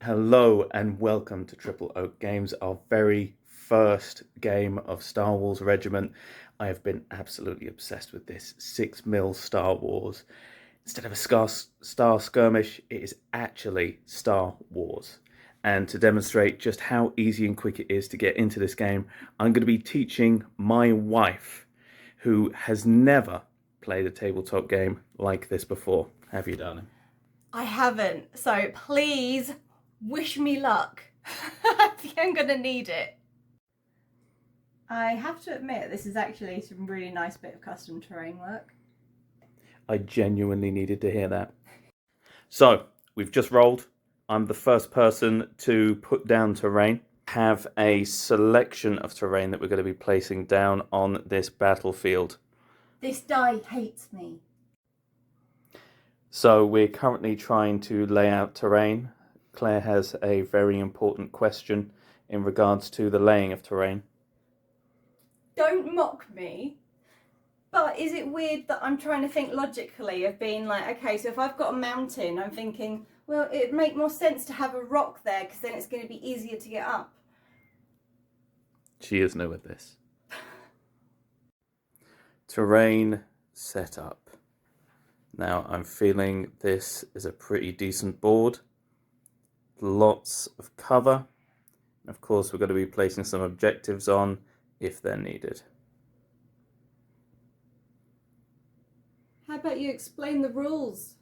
Hello and welcome to Triple Oak Games, our very first game of Star Wars Regiment. I have been absolutely obsessed with this 6mm Star Wars. Instead of a Star Skirmish, it is actually Star Wars. And to demonstrate just how easy and quick it is to get into this game, I'm going to be teaching my wife, who has never played a tabletop game like this before. Have you, darling? I haven't, so please wish me luck. I think I'm gonna need it. I have to admit, this is actually some really nice bit of custom terrain work. I genuinely needed to hear that. So, we've just rolled. I'm the first person to put down terrain. Have a selection of terrain that we're going to be placing down on this battlefield. This die hates me. So we're currently trying to lay out terrain. Claire has a very important question in regards to the laying of terrain. Don't mock me, but is it weird that I'm trying to think logically of being like, okay, so if I've got a mountain, I'm thinking, well, it'd make more sense to have a rock there because then it's going to be easier to get up. She is new at this. Terrain set up. Now I'm feeling this is a pretty decent board. Lots of cover. Of course, we're going to be placing some objectives on if they're needed. How about you explain the rules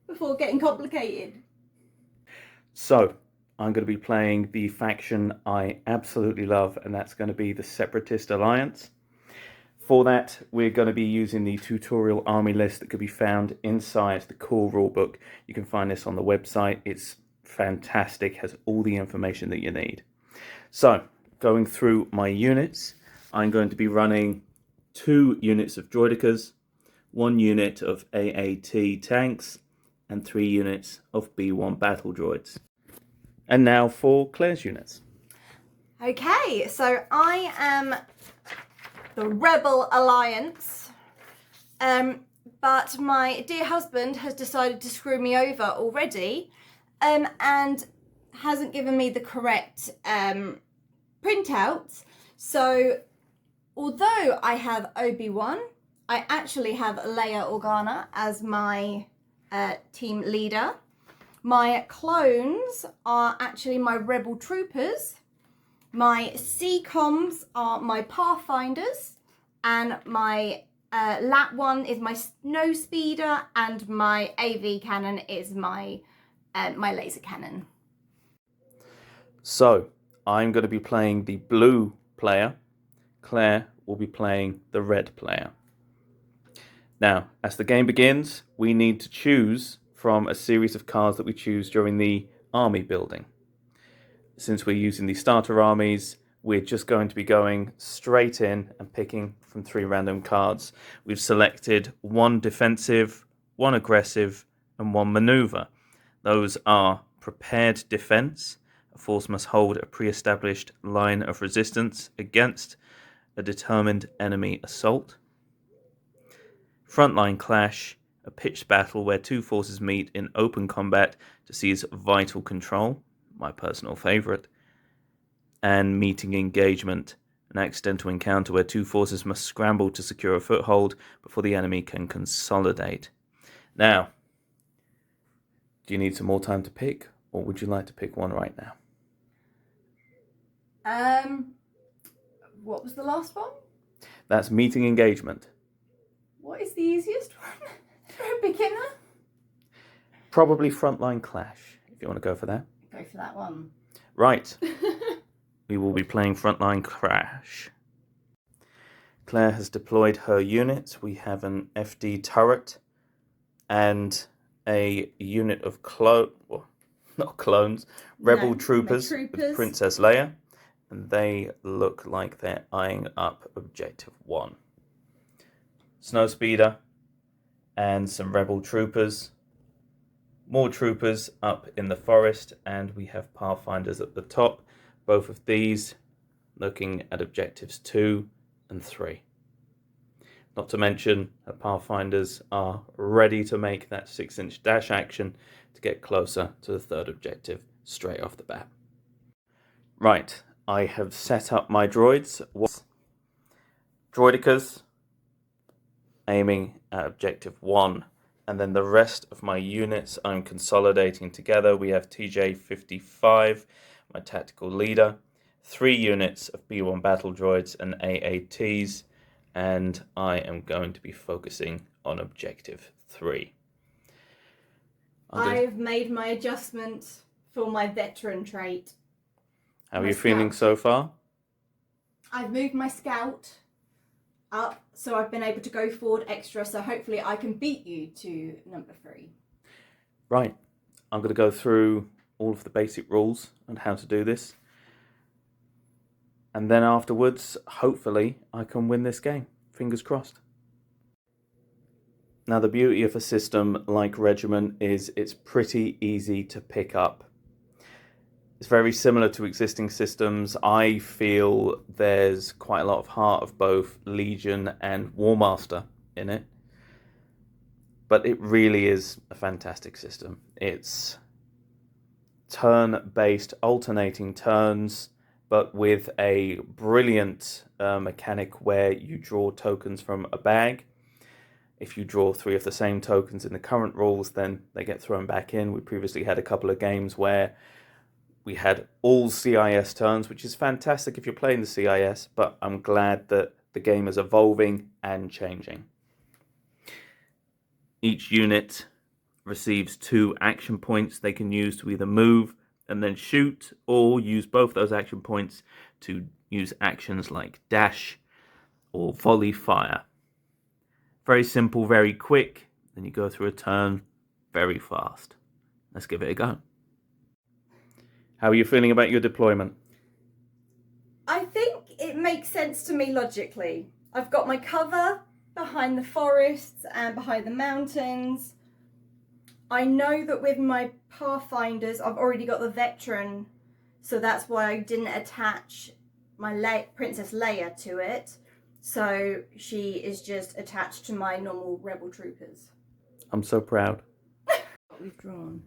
before getting complicated? So, I'm going to be playing the faction I absolutely love, and that's going to be the Separatist Alliance. For that, we're going to be using the tutorial army list that could be found inside the core rulebook. You can find this on the website. It's fantastic, has all the information that you need. So, going through my units, I'm going to be running 2 units of droidicas, 1 unit of AAT tanks, and 3 units of B1 battle droids. And now for Claire's units. Okay, so I am the Rebel Alliance, but my dear husband has decided to screw me over already, and hasn't given me the correct printouts. So although I have Obi-Wan, I actually have Leia Organa as my team leader. My clones are actually my Rebel troopers. My C-coms are my Pathfinders, and my Lat 1 is my Snow Speeder, and my AV cannon is my laser cannon. So, I'm going to be playing the blue player. Claire will be playing the red player. Now, as the game begins, we need to choose from a series of cards that we choose during the army building. Since we're using the starter armies, we're just going to be going straight in and picking from 3 random cards. We've selected 1 defensive, 1 aggressive, and 1 maneuver. Those are prepared defense. A force must hold a pre-established line of resistance against a determined enemy assault. Frontline clash, a pitched battle where 2 forces meet in open combat to seize vital control, my personal favourite. And meeting engagement, an accidental encounter where 2 forces must scramble to secure a foothold before the enemy can consolidate. Now, do you need some more time to pick, or would you like to pick one right now? What was the last one? That's meeting engagement. What is the easiest one for a beginner? Probably frontline clash, if you want to go for that. Go for that one. Right. We will be playing frontline clash. Claire has deployed her units. We have an FD turret and a unit of rebel troopers with Princess Leia. And they look like they're eyeing up objective 1. Snowspeeder and some rebel troopers. More troopers up in the forest, and we have Pathfinders at the top. Both of these looking at objectives 2 and 3. Not to mention that Pathfinders are ready to make that 6-inch dash action to get closer to the 3rd objective. straight off the bat. Right, I have set up my droids. Droidicas, aiming at objective 1. And then the rest of my units I'm consolidating together. We have TJ-55, my tactical leader, 3 units of B-1 battle droids and AATs, and I am going to be focusing on objective 3. I've made my adjustment for my veteran trait. How are you feeling so far? I've moved my scout up, so I've been able to go forward extra, so hopefully I can beat you to number 3. Right, I'm going to go through all of the basic rules and how to do this. And then afterwards, hopefully, I can win this game. Fingers crossed. Now, the beauty of a system like Regiment is it's pretty easy to pick up. It's very similar to existing systems. I feel there's quite a lot of heart of both Legion and Warmaster in it. But it really is a fantastic system. It's turn-based, alternating turns, but with a brilliant mechanic where you draw tokens from a bag. If you draw 3 of the same tokens in the current rules, then they get thrown back in. We previously had a couple of games where we had all CIS turns, which is fantastic if you're playing the CIS, but I'm glad that the game is evolving and changing. Each unit receives 2 action points they can use to either move and then shoot, or use both those action points to use actions like dash or volley fire. Very simple, very quick, then you go through a turn very fast. Let's give it a go. How are you feeling about your deployment? I think it makes sense to me logically. I've got my cover behind the forests and behind the mountains. I know that with my Pathfinders, I've already got the veteran, so that's why I didn't attach my Princess Leia to it. So she is just attached to my normal rebel troopers. I'm so proud. What we've drawn.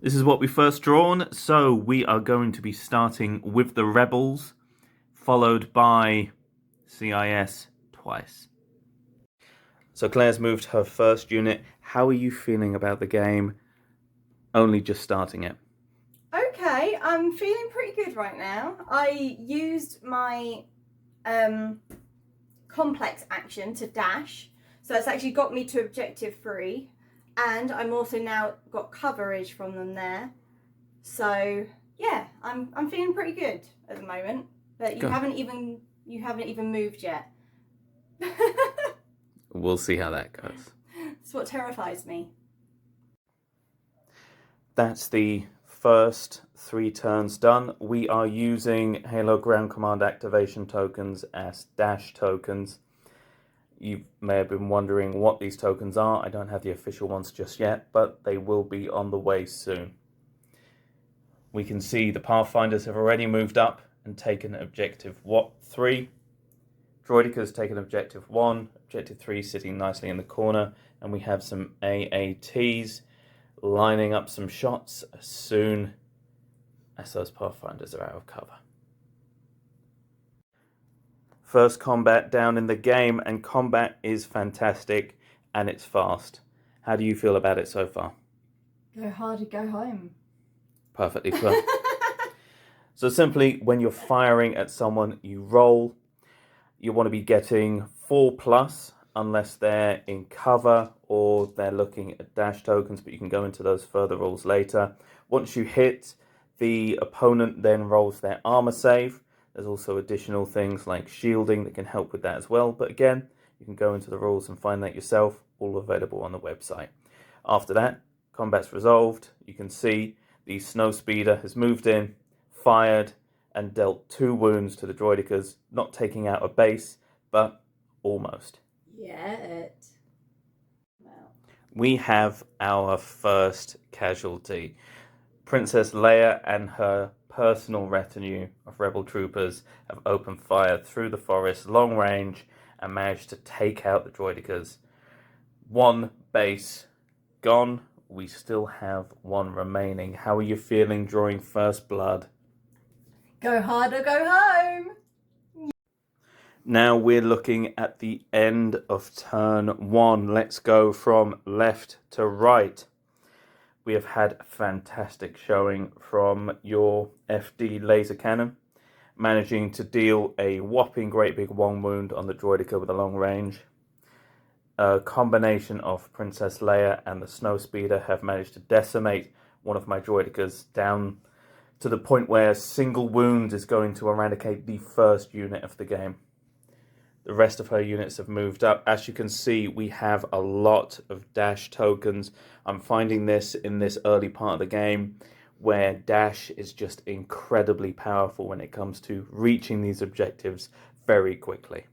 This is what we first drawn, so we are going to be starting with the Rebels, followed by CIS twice. So Claire's moved her first unit. How are you feeling about the game? Only just starting it. Okay, I'm feeling pretty good right now. I used my complex action to dash, so that's actually got me to objective 3, and I'm also now got coverage from them there. So yeah, I'm feeling pretty good at the moment. But you haven't even moved yet. We'll see how that goes. That's what terrifies me. That's the first 3 turns done. We are using Halo Ground Command activation tokens as dash tokens. You may have been wondering what these tokens are. I don't have the official ones just yet, but they will be on the way soon. We can see the Pathfinders have already moved up and taken objective 3. Droidica's taken objective 1, objective 3 sitting nicely in the corner, and we have some AATs lining up some shots as soon as those Pathfinders are out of cover. First combat down in the game, and combat is fantastic and it's fast. How do you feel about it so far? Go hard or go home. Perfectly put. So simply, when you're firing at someone, you roll. You want to be getting 4+, unless they're in cover or they're looking at dash tokens, but you can go into those further rules later. Once you hit, the opponent then rolls their armor save. There's also additional things like shielding that can help with that as well. But again, you can go into the rules and find that yourself, all available on the website. After that, combat's resolved. You can see the Snowspeeder has moved in, fired, and dealt 2 wounds to the Droidicas, not taking out a base, but almost. Yet. We have our first casualty. Princess Leia and her personal retinue of rebel troopers have opened fire through the forest, long range, and managed to take out the Droidicas. 1 base gone, we still have one remaining. How are you feeling drawing first blood? Go hard or go home. Now we're looking at the end of turn 1. Let's go from left to right. We have had a fantastic showing from your FD laser cannon, managing to deal a whopping great big 1 wound on the droidica with a long range. A combination of Princess Leia and the Snowspeeder have managed to decimate one of my droidicas down to the point where a single wound is going to eradicate the first unit of the game. The rest of her units have moved up. As you can see, we have a lot of dash tokens. I'm finding this in this early part of the game where dash is just incredibly powerful when it comes to reaching these objectives very quickly.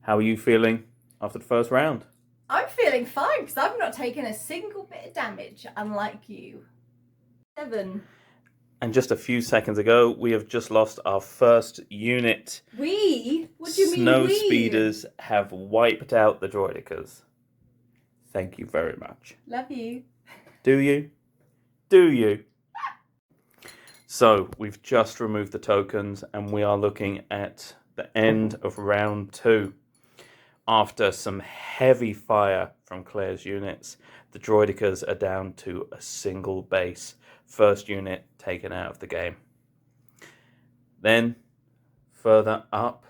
How are you feeling after the first round? I'm feeling fine because I've not taken a single bit of damage, unlike you. 7. And just a few seconds ago, we have just lost our first unit. We? What do you mean Snow we? speeders have wiped out the droidicas. Thank you very much. Love you. Do you? Do you? So, we've just removed the tokens and we are looking at the end of round 2. After some heavy fire from Claire's units, the droidicas are down to a single base. First unit taken out of the game. Then, further up,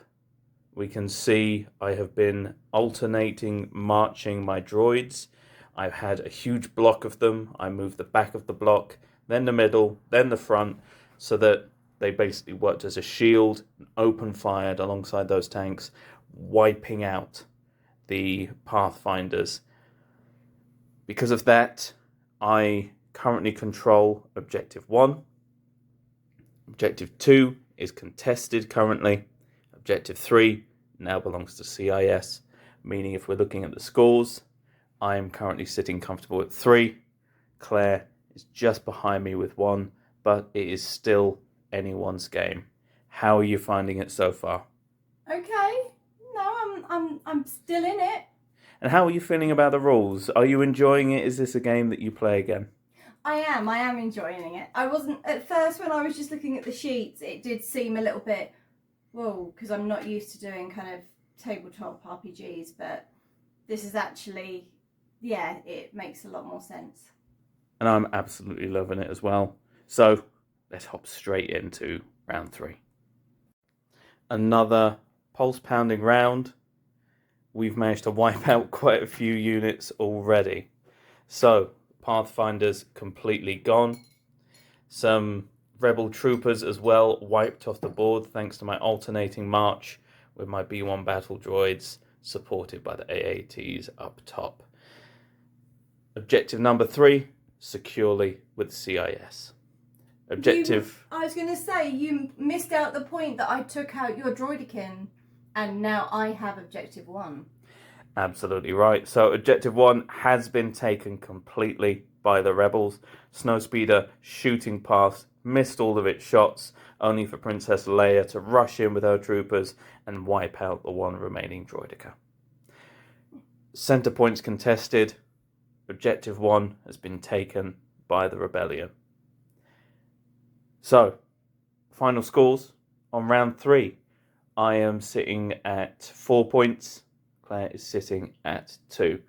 we can see I have been alternating marching my droids. I've had a huge block of them. I moved the back of the block, then the middle, then the front, so that they basically worked as a shield, open fired alongside those tanks, wiping out the Pathfinders. Because of that, I currently control Objective 1. Objective 2 is contested currently. Objective 3 now belongs to CIS, meaning if we're looking at the scores, I am currently sitting comfortable at 3. Claire is just behind me with 1, but it is still anyone's game. How are you finding it so far? Okay. No, I'm still in it. And how are you feeling about the rules? Are you enjoying it? Is this a game that you play again? I am enjoying it. I wasn't, at first when I was just looking at the sheets, it did seem a little bit, whoa, because I'm not used to doing kind of tabletop RPGs, but this is actually, yeah, it makes a lot more sense. And I'm absolutely loving it as well. So let's hop straight into round 3. Another pulse pounding round. We've managed to wipe out quite a few units already. So Pathfinders completely gone. Some rebel troopers as well wiped off the board thanks to my alternating march with my B1 battle droids supported by the AATs up top. Objective number 3, securely with CIS. Objective... I was going to say, you missed out the point that I took out your droidikin and now I have Objective 1. Absolutely right. So Objective 1 has been taken completely by the rebels. Snowspeeder shooting past, missed all of its shots, only for Princess Leia to rush in with her troopers and wipe out the one remaining droidica. Center points contested. Objective 1 has been taken by the rebellion. So, final scores on round 3. I am sitting at 4 points. Claire is sitting at 2.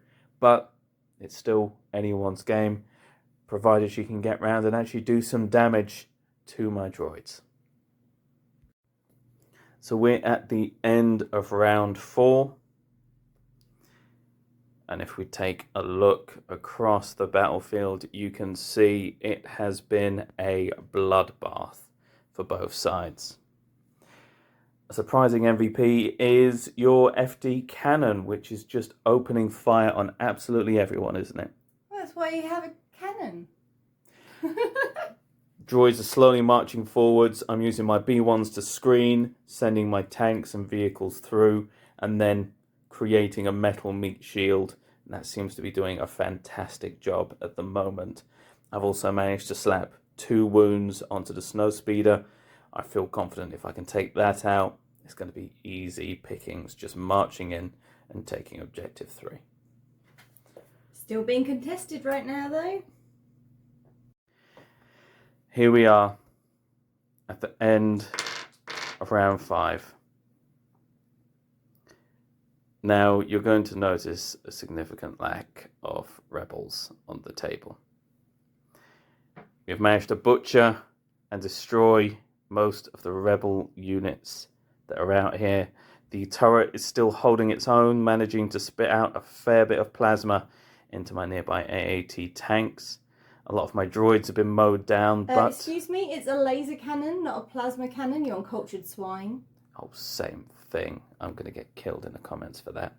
But it's still anyone's game, provided she can get round and actually do some damage to my droids. So we're at the end of round 4. And if we take a look across the battlefield, you can see it has been a bloodbath for both sides. A surprising MVP is your FD cannon, which is just opening fire on absolutely everyone, isn't it? Well, that's why you have a cannon. Droids are slowly marching forwards. I'm using my B1s to screen, sending my tanks and vehicles through, and then creating a metal meat shield. And that seems to be doing a fantastic job at the moment. I've also managed to slap 2 wounds onto the Snowspeeder. I feel confident if I can take that out, it's going to be easy pickings, just marching in and taking Objective 3. Still being contested right now, though. Here we are at the end of round 5. Now you're going to notice a significant lack of rebels on the table. We've managed to butcher and destroy most of the rebel units that are out here. The turret is still holding its own, managing to spit out a fair bit of plasma into my nearby AAT tanks. A lot of my droids have been mowed down, but... Excuse me, it's a laser cannon, not a plasma cannon, you uncultured swine. Oh, same thing. I'm going to get killed in the comments for that.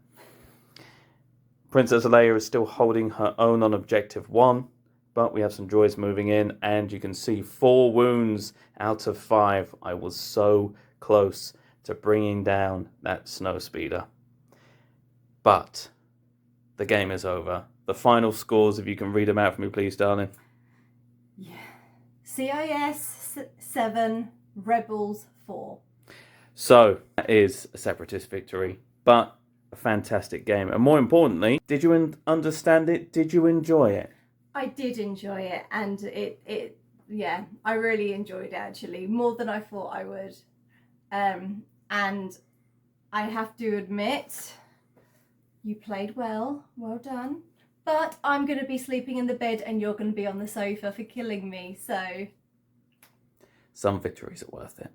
Princess Leia is still holding her own on Objective 1, but we have some droids moving in, and you can see 4 wounds out of 5. I was so close to bringing down that snowspeeder. But the game is over. The final scores, if you can read them out for me, please, darling. Yeah. CIS 7, Rebels 4. So, that is a Separatist victory, but a fantastic game. And more importantly, did you understand it? Did you enjoy it? I did enjoy it, and yeah, I really enjoyed it, actually, more than I thought I would. And I have to admit, you played well done. But I'm going to be sleeping in the bed and you're going to be on the sofa for killing me, so... Some victories are worth it.